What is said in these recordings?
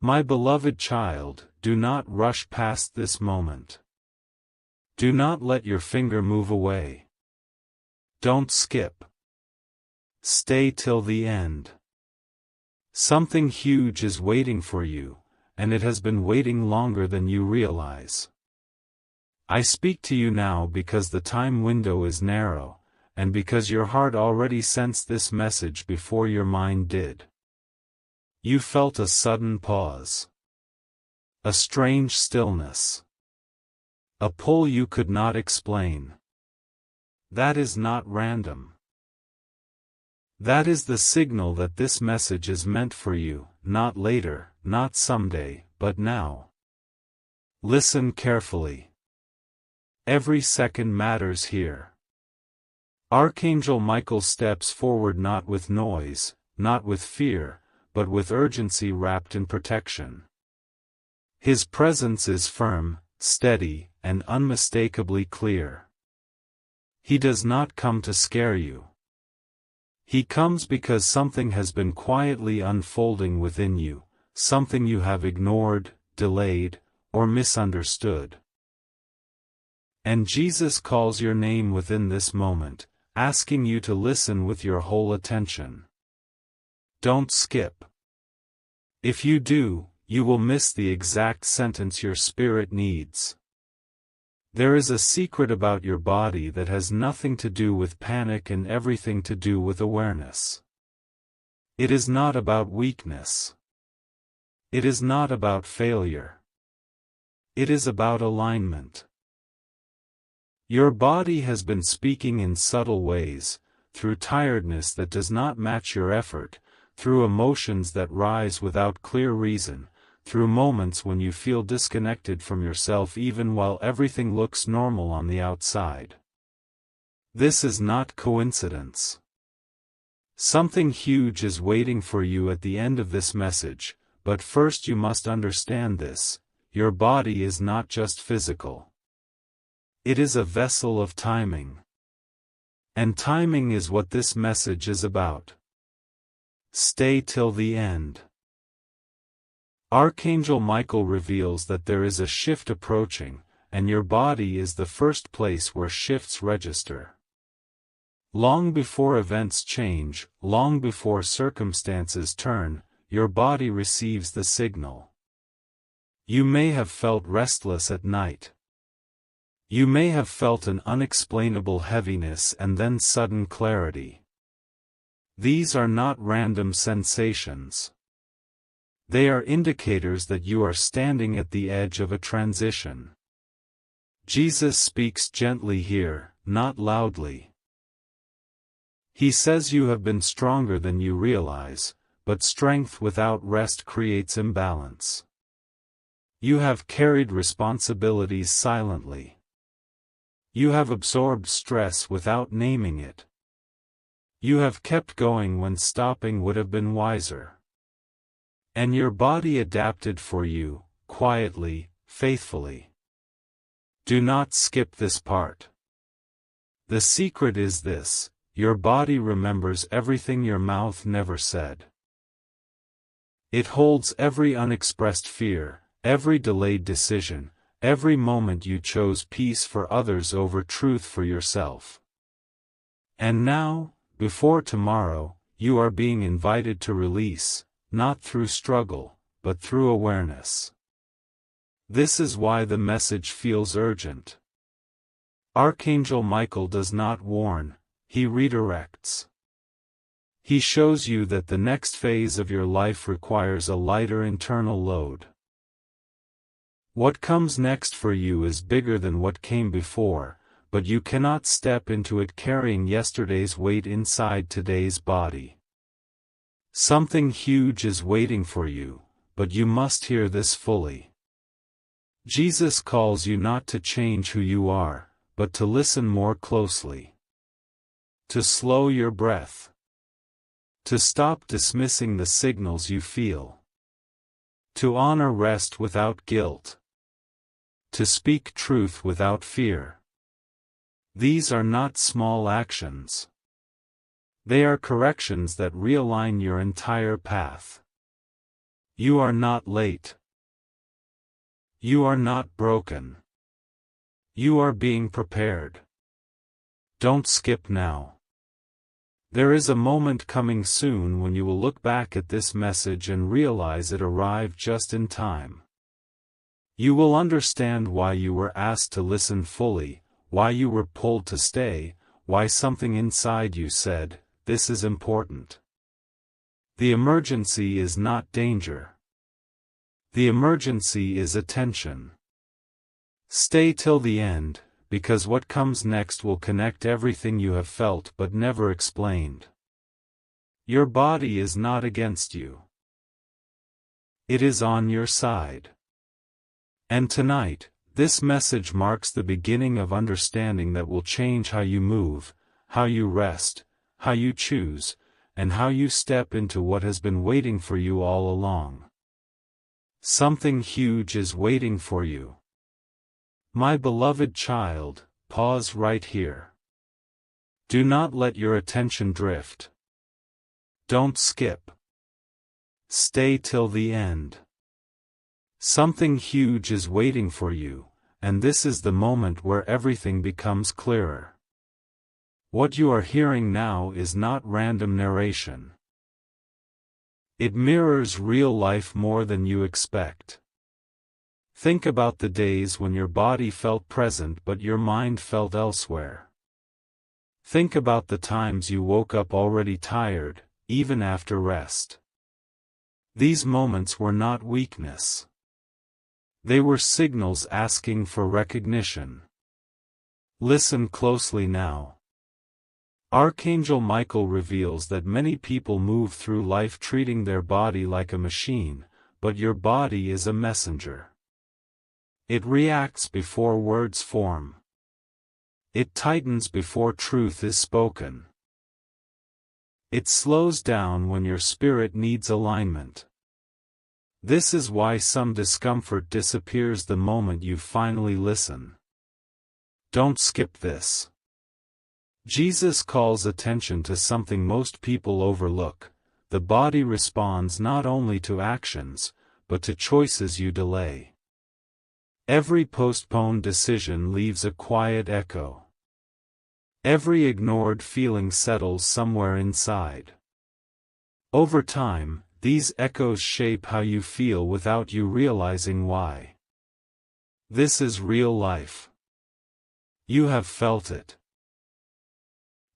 My beloved child, do not rush past this moment. Do not let your finger move away. Don't skip. Stay till the end. Something huge is waiting for you, and it has been waiting longer than you realize. I speak to you now because the time window is narrow, and because your heart already sensed this message before your mind did. You felt a sudden pause. A strange stillness. A pull you could not explain. That is not random. That is the signal that this message is meant for you, not later, not someday, but now. Listen carefully. Every second matters here. Archangel Michael steps forward not with noise, not with fear, but with urgency wrapped in protection. His presence is firm, steady, and unmistakably clear. He does not come to scare you. He comes because something has been quietly unfolding within you, something you have ignored, delayed, or misunderstood. And Jesus calls your name within this moment, asking you to listen with your whole attention. Don't skip. If you do, you will miss the exact sentence your spirit needs. There is a secret about your body that has nothing to do with panic and everything to do with awareness. It is not about weakness. It is not about failure. It is about alignment. Your body has been speaking in subtle ways, through tiredness that does not match your effort, through emotions that rise without clear reason, through moments when you feel disconnected from yourself even while everything looks normal on the outside. This is not coincidence. Something huge is waiting for you at the end of this message, but first you must understand this: your body is not just physical. It is a vessel of timing. And timing is what this message is about. Stay till the end. Archangel Michael reveals that there is a shift approaching, and your body is the first place where shifts register. Long before events change, long before circumstances turn, your body receives the signal. You may have felt restless at night. You may have felt an unexplainable heaviness and then sudden clarity. These are not random sensations. They are indicators that you are standing at the edge of a transition. Jesus speaks gently here, not loudly. He says you have been stronger than you realize, but strength without rest creates imbalance. You have carried responsibilities silently. You have absorbed stress without naming it. You have kept going when stopping would have been wiser. And your body adapted for you, quietly, faithfully. Do not skip this part. The secret is this: your body remembers everything your mouth never said. It holds every unexpressed fear, every delayed decision, every moment you chose peace for others over truth for yourself. And now, before tomorrow, you are being invited to release, not through struggle, but through awareness. This is why the message feels urgent. Archangel Michael does not warn, he redirects. He shows you that the next phase of your life requires a lighter internal load. What comes next for you is bigger than what came before, but you cannot step into it carrying yesterday's weight inside today's body. Something huge is waiting for you, but you must hear this fully. Jesus calls you not to change who you are, but to listen more closely. To slow your breath. To stop dismissing the signals you feel. To honor rest without guilt. To speak truth without fear. These are not small actions. They are corrections that realign your entire path. You are not late. You are not broken. You are being prepared. Don't skip now. There is a moment coming soon when you will look back at this message and realize it arrived just in time. You will understand why you were asked to listen fully, why you were pulled to stay, why something inside you said, "This is important." The emergency is not danger. The emergency is attention. Stay till the end, because what comes next will connect everything you have felt but never explained. Your body is not against you. It is on your side. And tonight, this message marks the beginning of understanding that will change how you move, how you rest, how you choose, and how you step into what has been waiting for you all along. Something huge is waiting for you. My beloved child, pause right here. Do not let your attention drift. Don't skip. Stay till the end. Something huge is waiting for you, and this is the moment where everything becomes clearer. What you are hearing now is not random narration. It mirrors real life more than you expect. Think about the days when your body felt present but your mind felt elsewhere. Think about the times you woke up already tired, even after rest. These moments were not weakness. They were signals asking for recognition. Listen closely now. Archangel Michael reveals that many people move through life treating their body like a machine, but your body is a messenger. It reacts before words form. It tightens before truth is spoken. It slows down when your spirit needs alignment. This is why some discomfort disappears the moment you finally listen. Don't skip this. Jesus calls attention to something most people overlook. The body responds not only to actions, but to choices you delay. Every postponed decision leaves a quiet echo. Every ignored feeling settles somewhere inside. Over time, these echoes shape how you feel without you realizing why. This is real life. You have felt it.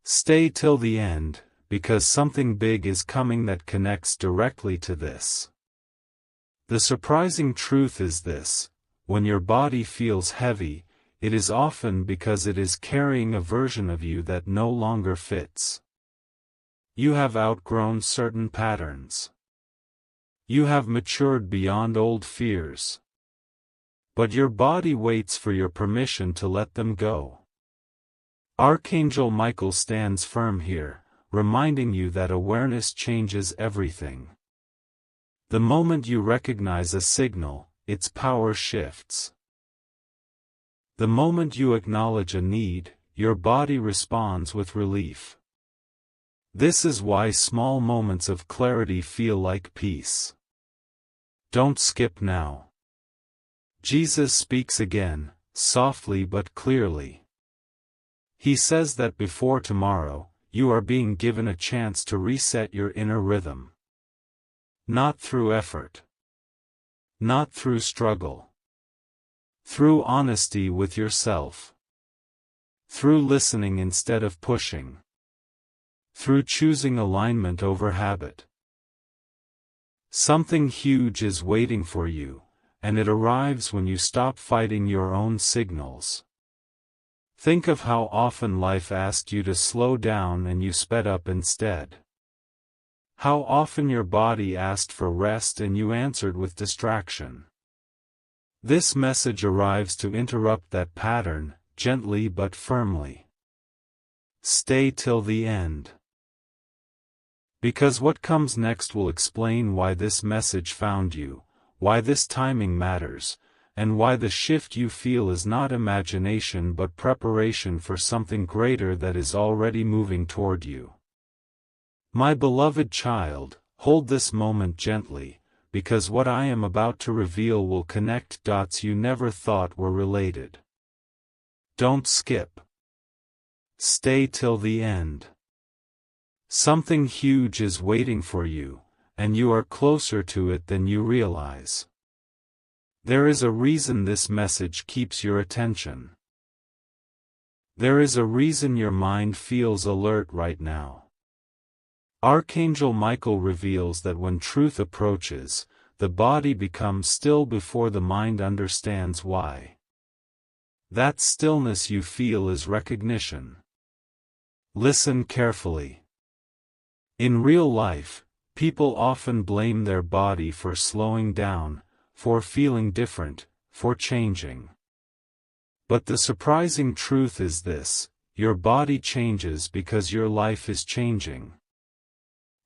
Stay till the end, because something big is coming that connects directly to this. The surprising truth is this: when your body feels heavy, it is often because it is carrying a version of you that no longer fits. You have outgrown certain patterns. You have matured beyond old fears. But your body waits for your permission to let them go. Archangel Michael stands firm here, reminding you that awareness changes everything. The moment you recognize a signal, its power shifts. The moment you acknowledge a need, your body responds with relief. This is why small moments of clarity feel like peace. Don't skip now. Jesus speaks again, softly but clearly. He says that before tomorrow, you are being given a chance to reset your inner rhythm. Not through effort. Not through struggle. Through honesty with yourself. Through listening instead of pushing. Through choosing alignment over habit. Something huge is waiting for you, and it arrives when you stop fighting your own signals. Think of how often life asked you to slow down and you sped up instead. How often your body asked for rest and you answered with distraction. This message arrives to interrupt that pattern, gently but firmly. Stay till the end. Because what comes next will explain why this message found you, why this timing matters, and why the shift you feel is not imagination but preparation for something greater that is already moving toward you. My beloved child, hold this moment gently, because what I am about to reveal will connect dots you never thought were related. Don't skip. Stay till the end. Something huge is waiting for you, and you are closer to it than you realize. There is a reason this message keeps your attention. There is a reason your mind feels alert right now. Archangel Michael reveals that when truth approaches, the body becomes still before the mind understands why. That stillness you feel is recognition. Listen carefully. In real life, people often blame their body for slowing down, for feeling different, for changing. But the surprising truth is this: your body changes because your life is changing.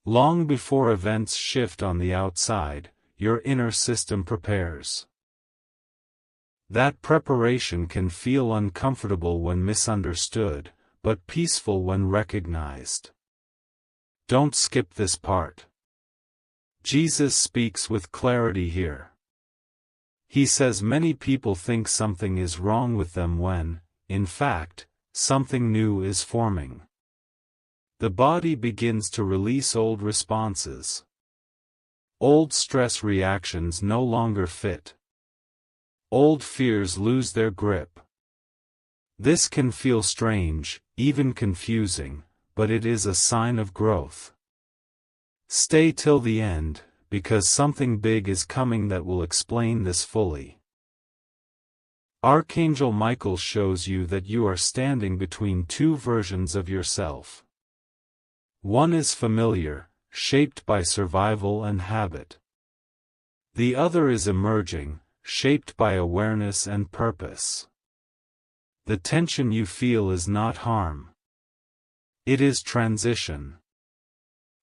Long before events shift on the outside, your inner system prepares. That preparation can feel uncomfortable when misunderstood, but peaceful when recognized. Don't skip this part. Jesus speaks with clarity here. He says many people think something is wrong with them when, in fact, something new is forming. The body begins to release old responses. Old stress reactions no longer fit. Old fears lose their grip. This can feel strange, even confusing, but it is a sign of growth. Stay till the end, because something big is coming that will explain this fully. Archangel Michael shows you that you are standing between two versions of yourself. One is familiar, shaped by survival and habit. The other is emerging, shaped by awareness and purpose. The tension you feel is not harm. It is transition.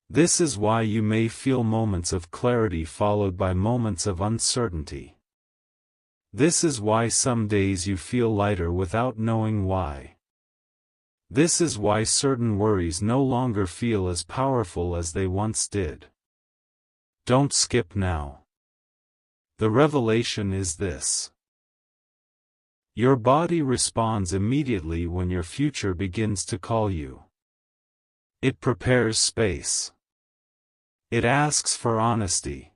This is why you may feel moments of clarity followed by moments of uncertainty. This is why some days you feel lighter without knowing why. This is why certain worries no longer feel as powerful as they once did. Don't skip now. The revelation is this: your body responds immediately when your future begins to call you. It prepares space. It asks for honesty.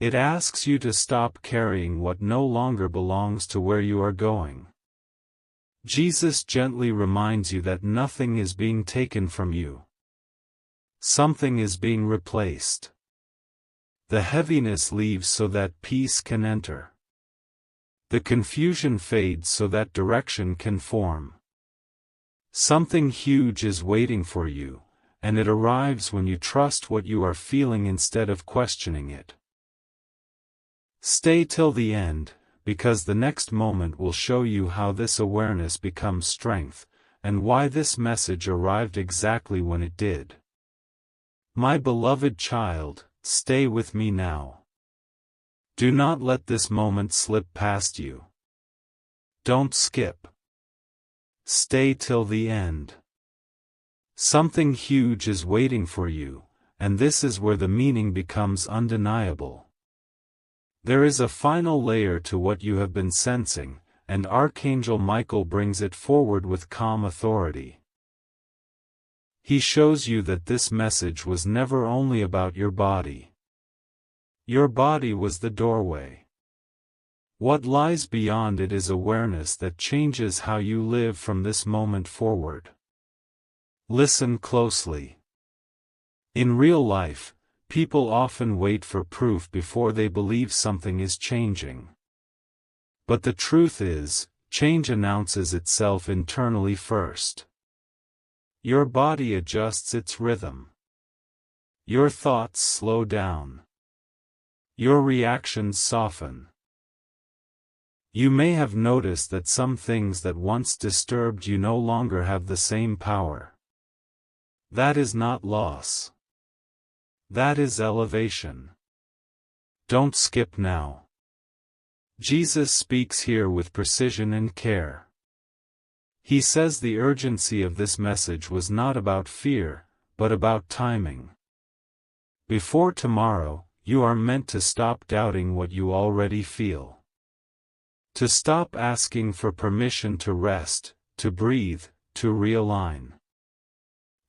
It asks you to stop carrying what no longer belongs to where you are going. Jesus gently reminds you that nothing is being taken from you. Something is being replaced. The heaviness leaves so that peace can enter. The confusion fades so that direction can form. Something huge is waiting for you, and it arrives when you trust what you are feeling instead of questioning it. Stay till the end, because the next moment will show you how this awareness becomes strength, and why this message arrived exactly when it did. My beloved child, stay with me now. Do not let this moment slip past you. Don't skip. Stay till the end. Something huge is waiting for you, and this is where the meaning becomes undeniable. There is a final layer to what you have been sensing, and Archangel Michael brings it forward with calm authority. He shows you that this message was never only about your body. Your body was the doorway. What lies beyond it is awareness that changes how you live from this moment forward. Listen closely. In real life, people often wait for proof before they believe something is changing. But the truth is, change announces itself internally first. Your body adjusts its rhythm. Your thoughts slow down. Your reactions soften. You may have noticed that some things that once disturbed you no longer have the same power. That is not loss. That is elevation. Don't skip now. Jesus speaks here with precision and care. He says the urgency of this message was not about fear, but about timing. Before tomorrow, you are meant to stop doubting what you already feel. To stop asking for permission to rest, to breathe, to realign.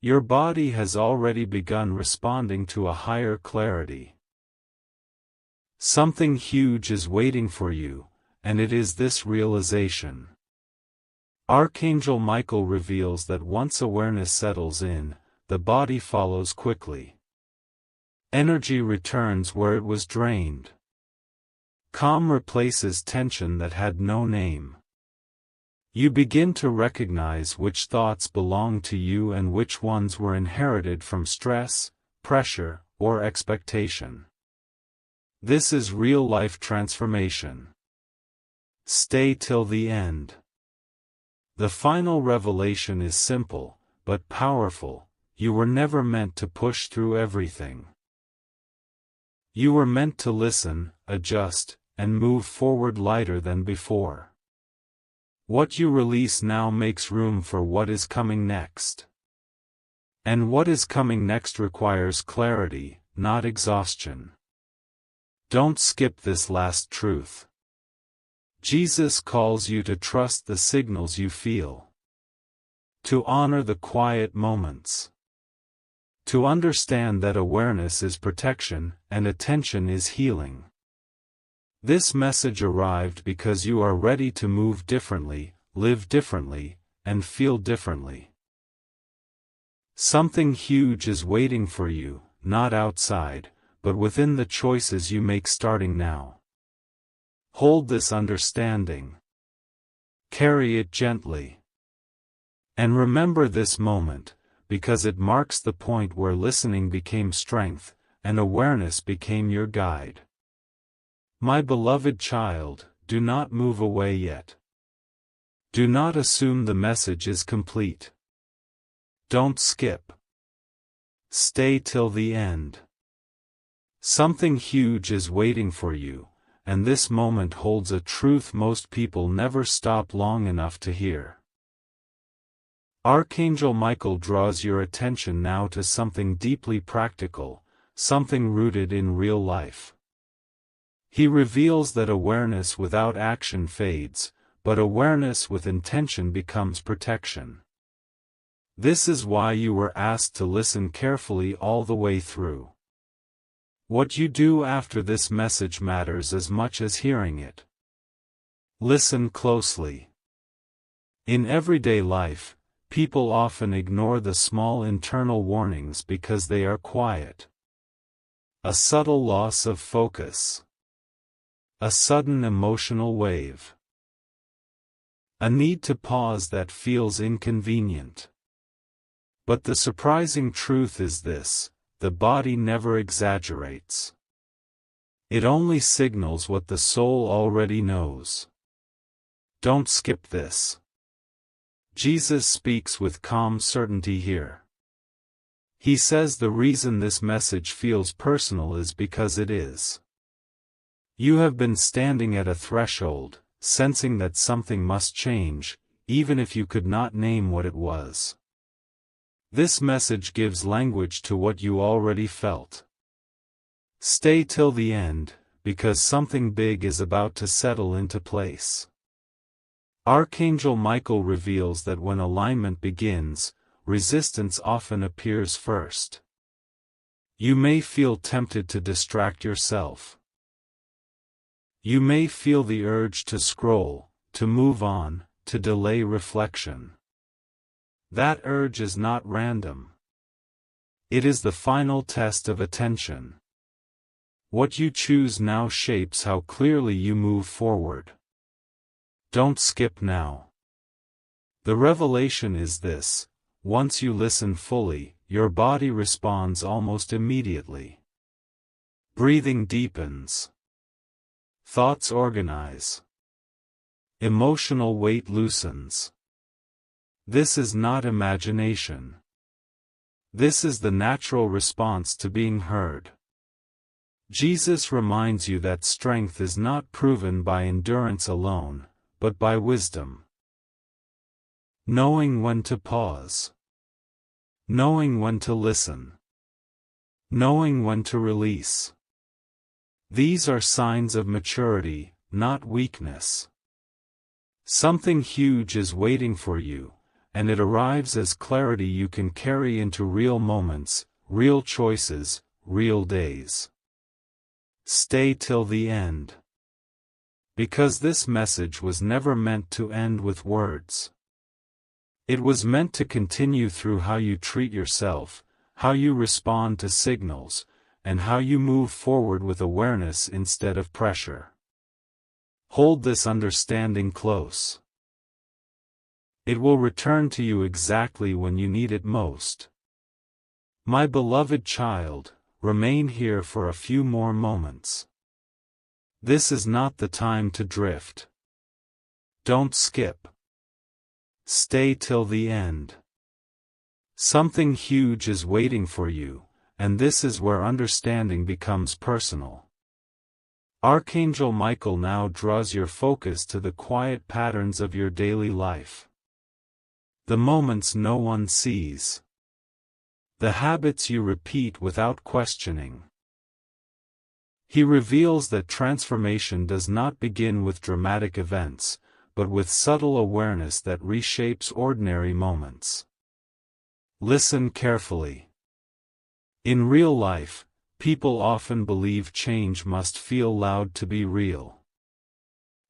Your body has already begun responding to a higher clarity. Something huge is waiting for you, and it is this realization. Archangel Michael reveals that once awareness settles in, the body follows quickly. Energy returns where it was drained. Calm replaces tension that had no name. You begin to recognize which thoughts belong to you and which ones were inherited from stress, pressure, or expectation. This is real-life transformation. Stay till the end. The final revelation is simple, but powerful. You were never meant to push through everything. You were meant to listen, adjust, and move forward lighter than before. What you release now makes room for what is coming next. And what is coming next requires clarity, not exhaustion. Don't skip this last truth. Jesus calls you to trust the signals you feel. To honor the quiet moments. To understand that awareness is protection, and attention is healing. This message arrived because you are ready to move differently, live differently, and feel differently. Something huge is waiting for you, not outside, but within the choices you make starting now. Hold this understanding. Carry it gently. And remember this moment, because it marks the point where listening became strength, and awareness became your guide. My beloved child, do not move away yet. Do not assume the message is complete. Don't skip. Stay till the end. Something huge is waiting for you, and this moment holds a truth most people never stop long enough to hear. Archangel Michael draws your attention now to something deeply practical, something rooted in real life. He reveals that awareness without action fades, but awareness with intention becomes protection. This is why you were asked to listen carefully all the way through. What you do after this message matters as much as hearing it. Listen closely. In everyday life, people often ignore the small internal warnings because they are quiet. A subtle loss of focus. A sudden emotional wave. A need to pause that feels inconvenient. But the surprising truth is this: the body never exaggerates. It only signals what the soul already knows. Don't skip this. Jesus speaks with calm certainty here. He says the reason this message feels personal is because it is. You have been standing at a threshold, sensing that something must change, even if you could not name what it was. This message gives language to what you already felt. Stay till the end, because something big is about to settle into place. Archangel Michael reveals that when alignment begins, resistance often appears first. You may feel tempted to distract yourself. You may feel the urge to scroll, to move on, to delay reflection. That urge is not random. It is the final test of attention. What you choose now shapes how clearly you move forward. Don't skip now. The revelation is this: once you listen fully, your body responds almost immediately. Breathing deepens. Thoughts organize. Emotional weight loosens. This is not imagination. This is the natural response to being heard. Jesus reminds you that strength is not proven by endurance alone, but by wisdom. Knowing when to pause. Knowing when to listen. Knowing when to release. These are signs of maturity, not weakness. Something huge is waiting for you, and it arrives as clarity you can carry into real moments, real choices, real days. Stay till the end. Because this message was never meant to end with words. It was meant to continue through how you treat yourself, how you respond to signals, and how you move forward with awareness instead of pressure. Hold this understanding close. It will return to you exactly when you need it most. My beloved child, remain here for a few more moments. This is not the time to drift. Don't skip. Stay till the end. Something huge is waiting for you, and this is where understanding becomes personal. Archangel Michael now draws your focus to the quiet patterns of your daily life. The moments no one sees. The habits you repeat without questioning. He reveals that transformation does not begin with dramatic events, but with subtle awareness that reshapes ordinary moments. Listen carefully. In real life, people often believe change must feel loud to be real.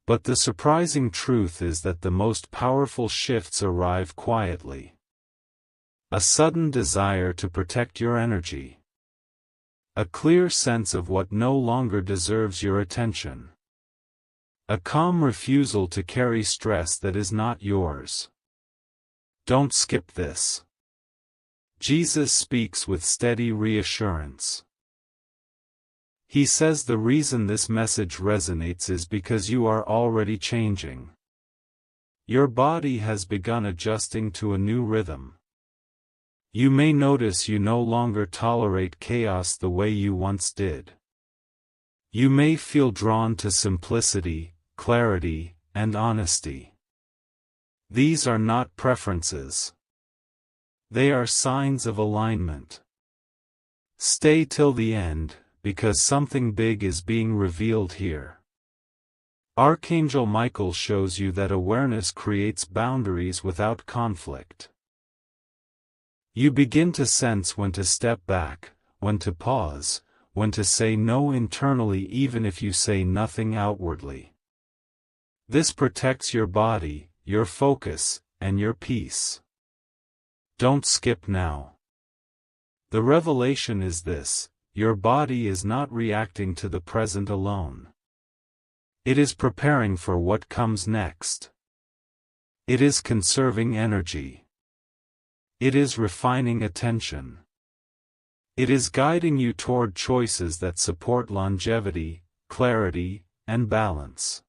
But the surprising truth is that the most powerful shifts arrive quietly. A sudden desire to protect your energy. A clear sense of what no longer deserves your attention. A calm refusal to carry stress that is not yours. Don't skip this. Jesus speaks with steady reassurance. He says the reason this message resonates is because you are already changing. Your body has begun adjusting to a new rhythm. You may notice you no longer tolerate chaos the way you once did. You may feel drawn to simplicity, clarity, and honesty. These are not preferences. They are signs of alignment. Stay till the end, because something big is being revealed here. Archangel Michael shows you that awareness creates boundaries without conflict. You begin to sense when to step back, when to pause, when to say no internally even if you say nothing outwardly. This protects your body, your focus, and your peace. Don't skip now. The revelation is this: your body is not reacting to the present alone. It is preparing for what comes next. It is conserving energy. It is refining attention. It is guiding you toward choices that support longevity, clarity, and balance.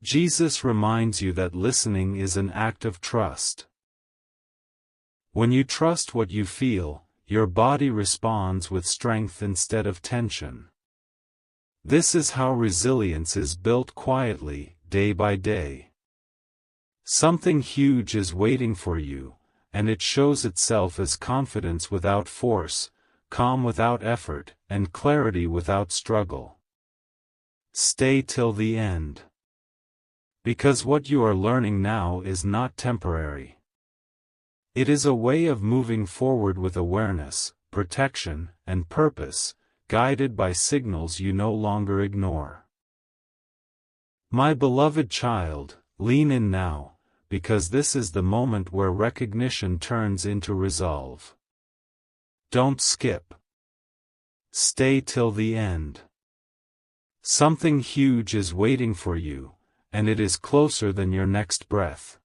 Jesus reminds you that listening is an act of trust. When you trust what you feel, your body responds with strength instead of tension. This is how resilience is built quietly, day by day. Something huge is waiting for you, and it shows itself as confidence without force, calm without effort, and clarity without struggle. Stay till the end. Because what you are learning now is not temporary. It is a way of moving forward with awareness, protection, and purpose, guided by signals you no longer ignore. My beloved child, lean in now, because this is the moment where recognition turns into resolve. Don't skip. Stay till the end. Something huge is waiting for you, and it is closer than your next breath.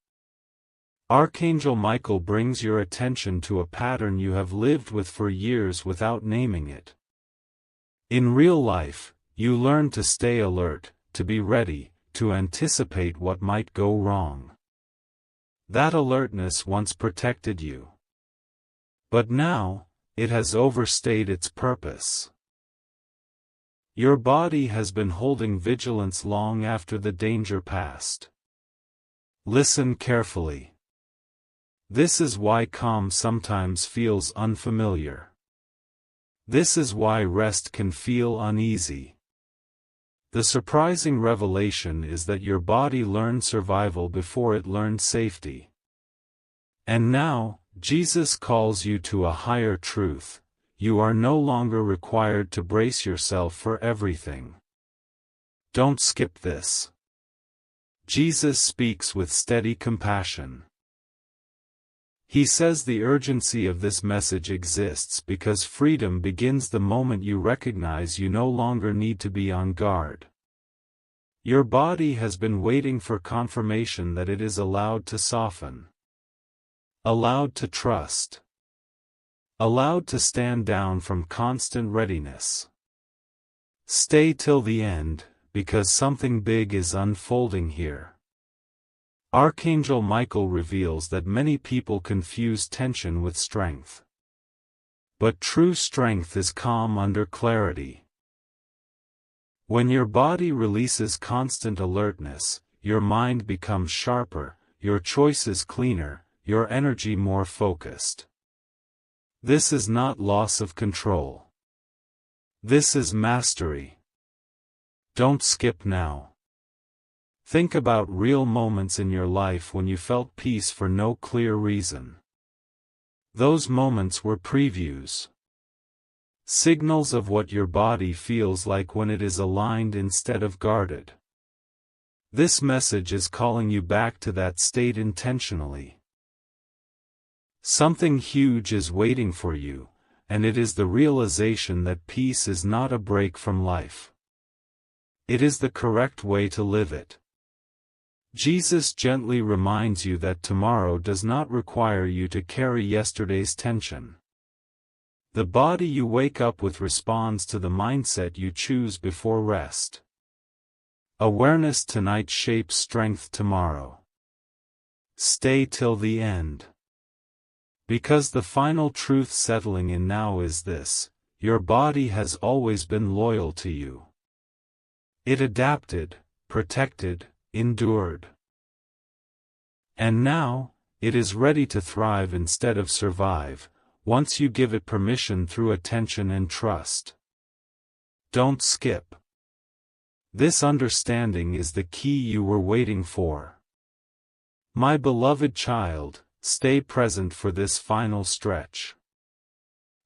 Archangel Michael brings your attention to a pattern you have lived with for years without naming it. In real life, you learn to stay alert, to be ready, to anticipate what might go wrong. That alertness once protected you. But now, it has overstayed its purpose. Your body has been holding vigilance long after the danger passed. Listen carefully. This is why calm sometimes feels unfamiliar. This is why rest can feel uneasy. The surprising revelation is that your body learned survival before it learned safety. And now, Jesus calls you to a higher truth. You are no longer required to brace yourself for everything. Don't skip this. Jesus speaks with steady compassion. He says the urgency of this message exists because freedom begins the moment you recognize you no longer need to be on guard. Your body has been waiting for confirmation that it is allowed to soften, allowed to trust, allowed to stand down from constant readiness. Stay till the end, because something big is unfolding here. Archangel Michael reveals that many people confuse tension with strength. But true strength is calm under clarity. When your body releases constant alertness, your mind becomes sharper, your choices cleaner, your energy more focused. This is not loss of control. This is mastery. Don't skip now. Think about real moments in your life when you felt peace for no clear reason. Those moments were previews. Signals of what your body feels like when it is aligned instead of guarded. This message is calling you back to that state intentionally. Something huge is waiting for you, and it is the realization that peace is not a break from life. It is the correct way to live it. Jesus gently reminds you that tomorrow does not require you to carry yesterday's tension. The body you wake up with responds to the mindset you choose before rest. Awareness tonight shapes strength tomorrow. Stay till the end. Because the final truth settling in now is this: your body has always been loyal to you. It adapted, protected, endured. And now, it is ready to thrive instead of survive, once you give it permission through attention and trust. Don't skip. This understanding is the key you were waiting for. My beloved child, stay present for this final stretch.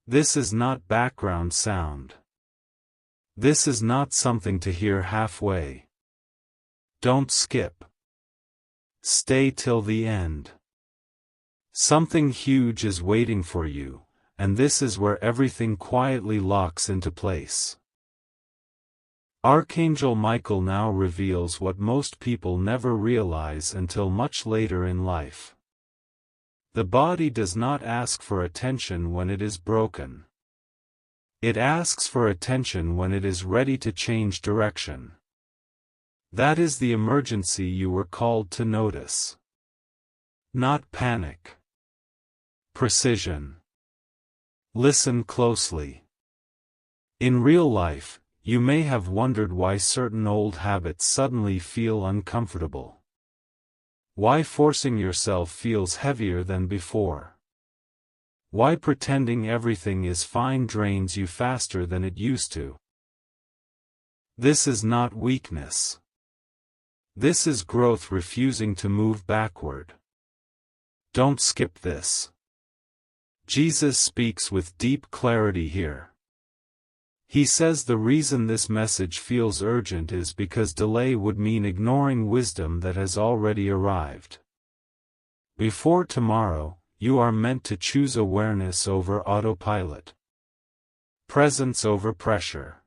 This is not background sound. This is not something to hear halfway. Don't skip. Stay till the end. Something huge is waiting for you, and this is where everything quietly locks into place. Archangel Michael now reveals what most people never realize until much later in life. The body does not ask for attention when it is broken. It asks for attention when it is ready to change direction. That is the emergency you were called to notice. Not panic. Precision. Listen closely. In real life, you may have wondered why certain old habits suddenly feel uncomfortable. Why forcing yourself feels heavier than before. Why pretending everything is fine drains you faster than it used to. This is not weakness. This is growth refusing to move backward. Don't skip this. Jesus speaks with deep clarity here. He says the reason this message feels urgent is because delay would mean ignoring wisdom that has already arrived. Before tomorrow, you are meant to choose awareness over autopilot. Presence over pressure.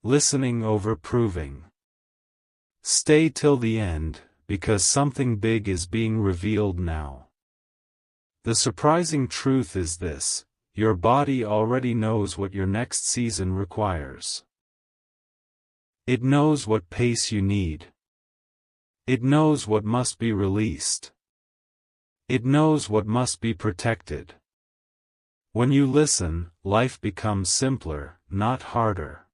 Listening over proving. Stay till the end, because something big is being revealed now. The surprising truth is this: your body already knows what your next season requires. It knows what pace you need. It knows what must be released. It knows what must be protected. When you listen, life becomes simpler, not harder.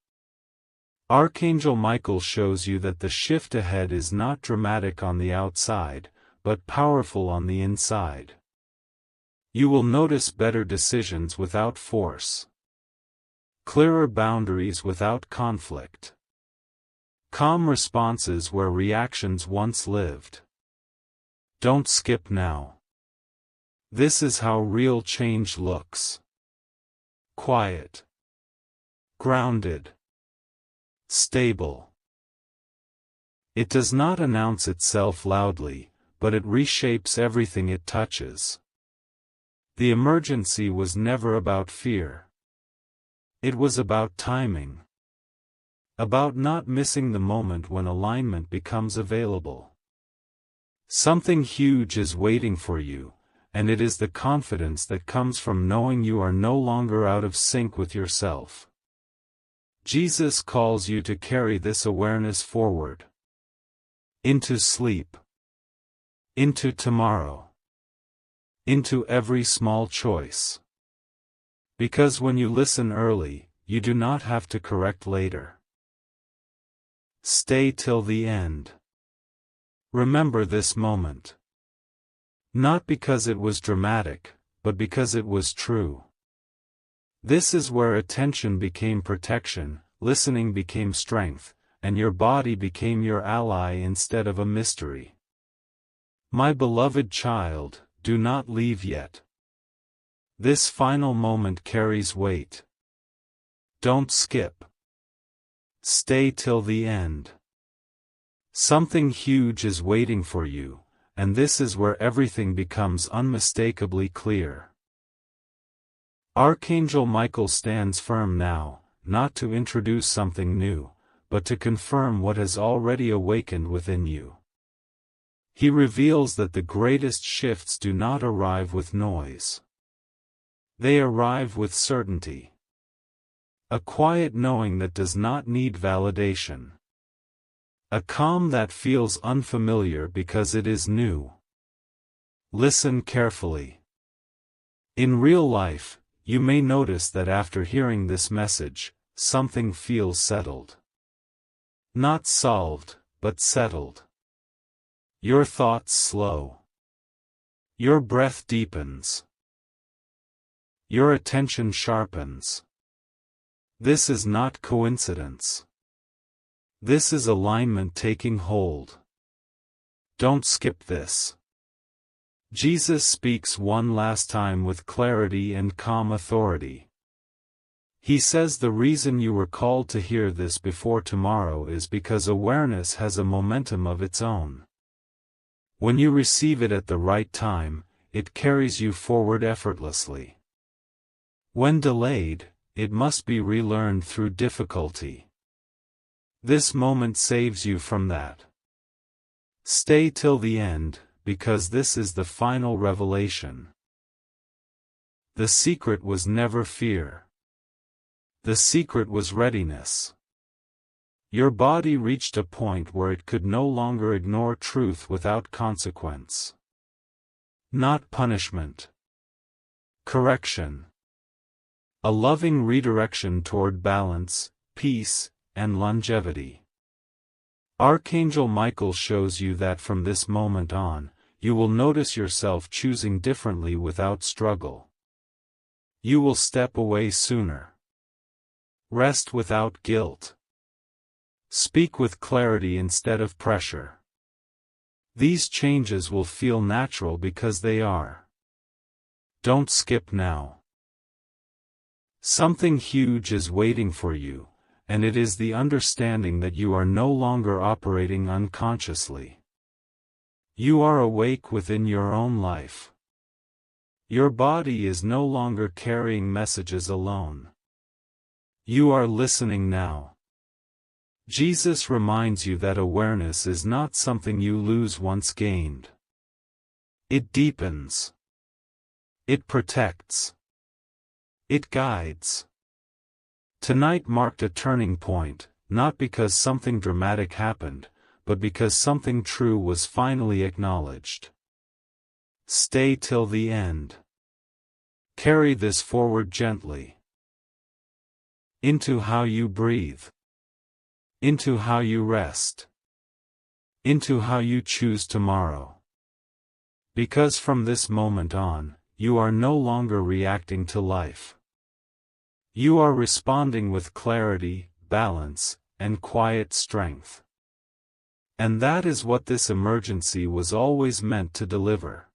Archangel Michael shows you that the shift ahead is not dramatic on the outside, but powerful on the inside. You will notice better decisions without force. Clearer boundaries without conflict. Calm responses where reactions once lived. Don't skip now. This is how real change looks. Quiet. Grounded. Stable. It does not announce itself loudly, but it reshapes everything it touches. The emergency was never about fear. It was about timing. About not missing the moment when alignment becomes available. Something huge is waiting for you, and it is the confidence that comes from knowing you are no longer out of sync with yourself. Jesus calls you to carry this awareness forward. Into sleep. Into tomorrow. Into every small choice. Because when you listen early, you do not have to correct later. Stay till the end. Remember this moment. Not because it was dramatic, but because it was true. This is where attention became protection, listening became strength, and your body became your ally instead of a mystery. My beloved child, do not leave yet. This final moment carries weight. Don't skip. Stay till the end. Something huge is waiting for you, and this is where everything becomes unmistakably clear. Archangel Michael stands firm now, not to introduce something new, but to confirm what has already awakened within you. He reveals that the greatest shifts do not arrive with noise. They arrive with certainty. A quiet knowing that does not need validation. A calm that feels unfamiliar because it is new. Listen carefully. In real life, you may notice that after hearing this message, something feels settled. Not solved, but settled. Your thoughts slow. Your breath deepens. Your attention sharpens. This is not coincidence. This is alignment taking hold. Don't skip this. Jesus speaks one last time with clarity and calm authority. He says the reason you were called to hear this before tomorrow is because awareness has a momentum of its own. When you receive it at the right time, it carries you forward effortlessly. When delayed, it must be relearned through difficulty. This moment saves you from that. Stay till the end, because this is the final revelation. The secret was never fear. The secret was readiness. Your body reached a point where it could no longer ignore truth without consequence. Not punishment. Correction. A loving redirection toward balance, peace, and longevity. Archangel Michael shows you that from this moment on, you will notice yourself choosing differently without struggle. You will step away sooner. Rest without guilt. Speak with clarity instead of pressure. These changes will feel natural because they are. Don't skip now. Something huge is waiting for you, and it is the understanding that you are no longer operating unconsciously. You are awake within your own life. Your body is no longer carrying messages alone. You are listening now. Jesus reminds you that awareness is not something you lose once gained. It deepens. It protects. It guides. Tonight marked a turning point, not because something dramatic happened, but because something true was finally acknowledged. Stay till the end. Carry this forward gently. Into how you breathe. Into how you rest. Into how you choose tomorrow. Because from this moment on, you are no longer reacting to life. You are responding with clarity, balance, and quiet strength. And that is what this emergency was always meant to deliver.